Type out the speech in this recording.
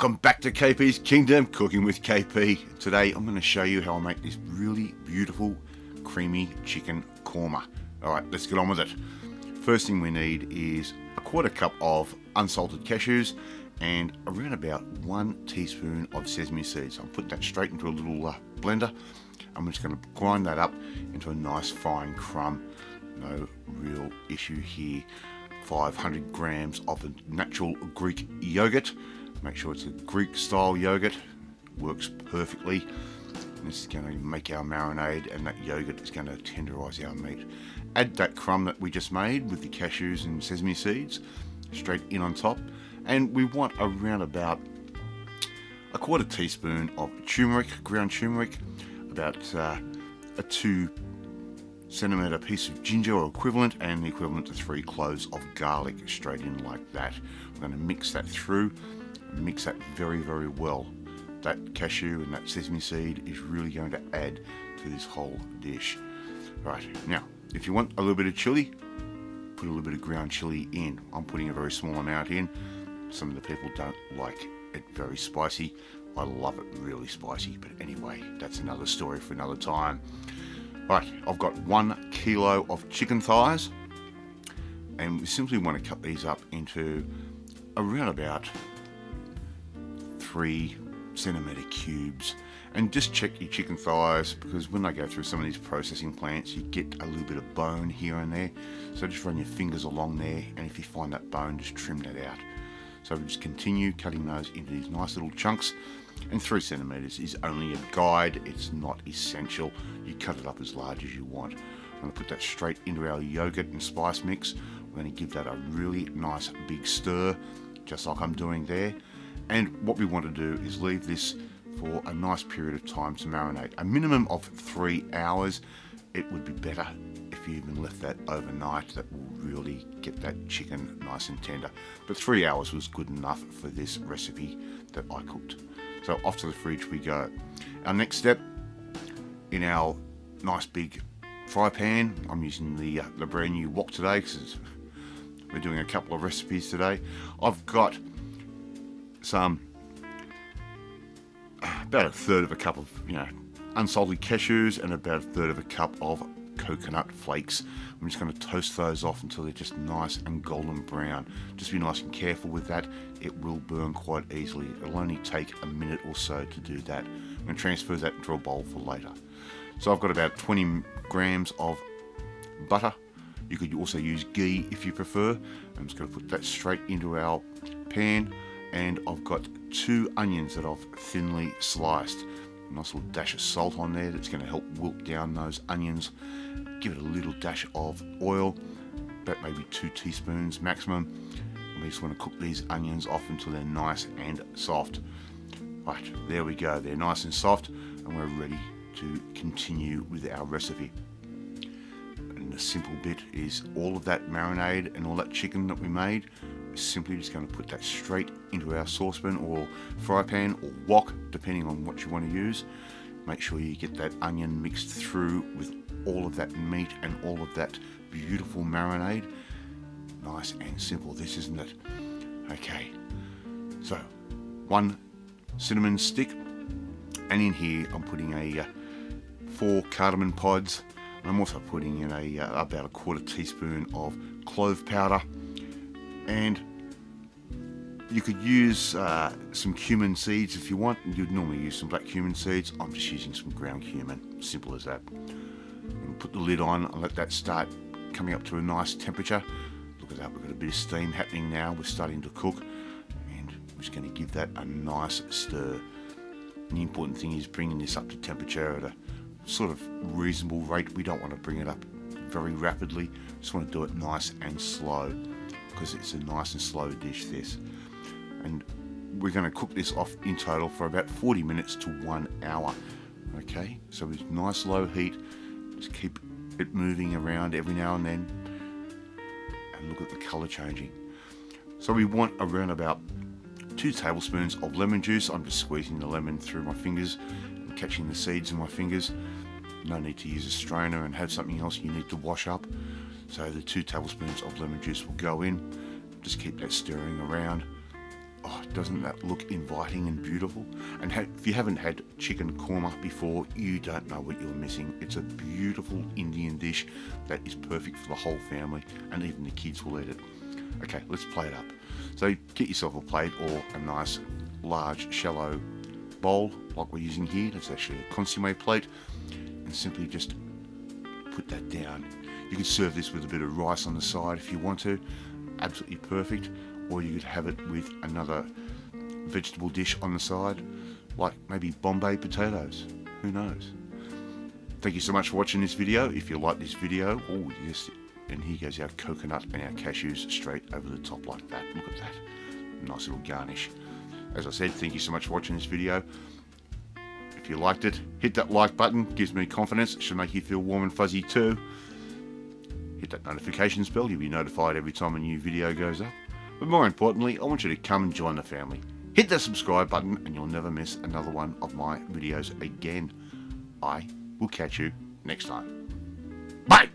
Welcome back to KP's Kingdom, Cooking with KP. Today I'm going to show you how I make this really beautiful creamy chicken korma. Alright, let's get on with it. First thing we need is a quarter cup of unsalted cashews and around about 1 teaspoon of sesame seeds. I'll put that straight into a little blender. I'm just going to grind that up into a nice fine crumb. No real issue here. 500 grams of the natural Greek yogurt. Make sure it's a Greek style yogurt. Works perfectly. This is going to make our marinade, and that yogurt is going to tenderize our meat. Add that crumb that we just made with the cashews and sesame seeds straight in on top, and we want around about a quarter teaspoon of turmeric, ground turmeric, about a 2 centimeter piece of ginger or equivalent, and the equivalent to 3 cloves of garlic straight in like that. We're going to mix that through, mix that very, very well. That cashew and that sesame seed is really going to add to this whole dish. Right, now if you want a little bit of chili, put a little bit of ground chili in. I'm putting a very small amount in. Some of the people don't like it very spicy. I love it really spicy, but anyway, that's another story for another time. Right, I've got 1 kilo of chicken thighs, and we simply want to cut these up into around about 3 centimeter cubes. And just check your chicken thighs, because when they go through some of these processing plants, you get a little bit of bone here and there. So just run your fingers along there, and if you find that bone, just trim that out. So we just continue cutting those into these nice little chunks. And 3 centimeters is only a guide, it's not essential. You cut it up as large as you want. I'm going to put that straight into our yogurt and spice mix. We're going to give that a really nice big stir, just like I'm doing there. And what we want to do is leave this for a nice period of time to marinate. A minimum of 3 hours. It would be better if you even left that overnight. That will really get that chicken nice and tender. But 3 hours was good enough for this recipe that I cooked. So off to the fridge we go. Our next step, in our nice big fry pan, I'm using the brand new wok today because we're doing a couple of recipes today. I've got some, about 1/3 of a cup of unsalted cashews and about 1/3 of a cup of coconut flakes. I'm just going to toast those off until they're just nice and golden brown. Just be nice and careful with that. It will burn quite easily. It'll only take a minute or so to do that. I'm going to transfer that into a bowl for later. So I've got about 20 grams of butter. You could also use ghee if you prefer. I'm just going to put that straight into our pan, and I've got 2 onions that I've thinly sliced. A nice little dash of salt on there that's going to help wilt down those onions. Give it a little dash of oil, about maybe 2 teaspoons maximum. And we just want to cook these onions off until they're nice and soft. Right, there we go. They're nice and soft, and we're ready to continue with our recipe. And the simple bit is all of that marinade and all that chicken that we made, we're simply just going to put that straight into our saucepan or fry pan or wok, depending on what you want to use. Make sure you get that onion mixed through with all of that meat and all of that beautiful marinade. Nice and simple, this, isn't it? Okay, so 1 cinnamon stick, and in here I'm putting a 4 cardamom pods. I'm also putting in about a quarter teaspoon of clove powder, and you could use some cumin seeds if you want. You'd normally use some black cumin seeds. I'm just using some ground cumin, simple as that. And put the lid on and let that start coming up to a nice temperature. Look at that, we've got a bit of steam happening now. We're starting to cook, and we're just going to give that a nice stir. And the important thing is bringing this up to temperature at a sort of reasonable rate. We don't want to bring it up very rapidly. Just want to do it nice and slow, because it's a nice and slow dish, this. And we're going to cook this off in total for about 40 minutes to 1 hour. Okay, so with nice low heat, just keep it moving around every now and then, and look at the color changing. So we want around about 2 tablespoons of lemon juice. I'm just squeezing the lemon through my fingers and catching the seeds in my fingers. No need to use a strainer and have something else you need to wash up. So the 2 tablespoons of lemon juice will go in. Just keep that stirring around. Oh, doesn't that look inviting and beautiful? And if you haven't had chicken korma before, you don't know what you're missing. It's a beautiful Indian dish that is perfect for the whole family, and even the kids will eat it. Okay, let's plate it up. So get yourself a plate or a nice large shallow bowl like we're using here. That's actually a consommé plate, and simply just put that down. You could serve this with a bit of rice on the side if you want to. Absolutely perfect. Or you could have it with another vegetable dish on the side, like maybe Bombay potatoes. Who knows? Thank you so much for watching this video. If you like this video, oh yes, and here goes our coconut and our cashews straight over the top like that. Look at that. Nice little garnish. As I said, thank you so much for watching this video. If you liked it, hit that like button. Gives me confidence. It should make you feel warm and fuzzy too. Hit that notifications bell. You'll be notified every time a new video goes up. But more importantly, I want you to come and join the family. Hit that subscribe button and you'll never miss another one of my videos again. I will catch you next time. Bye!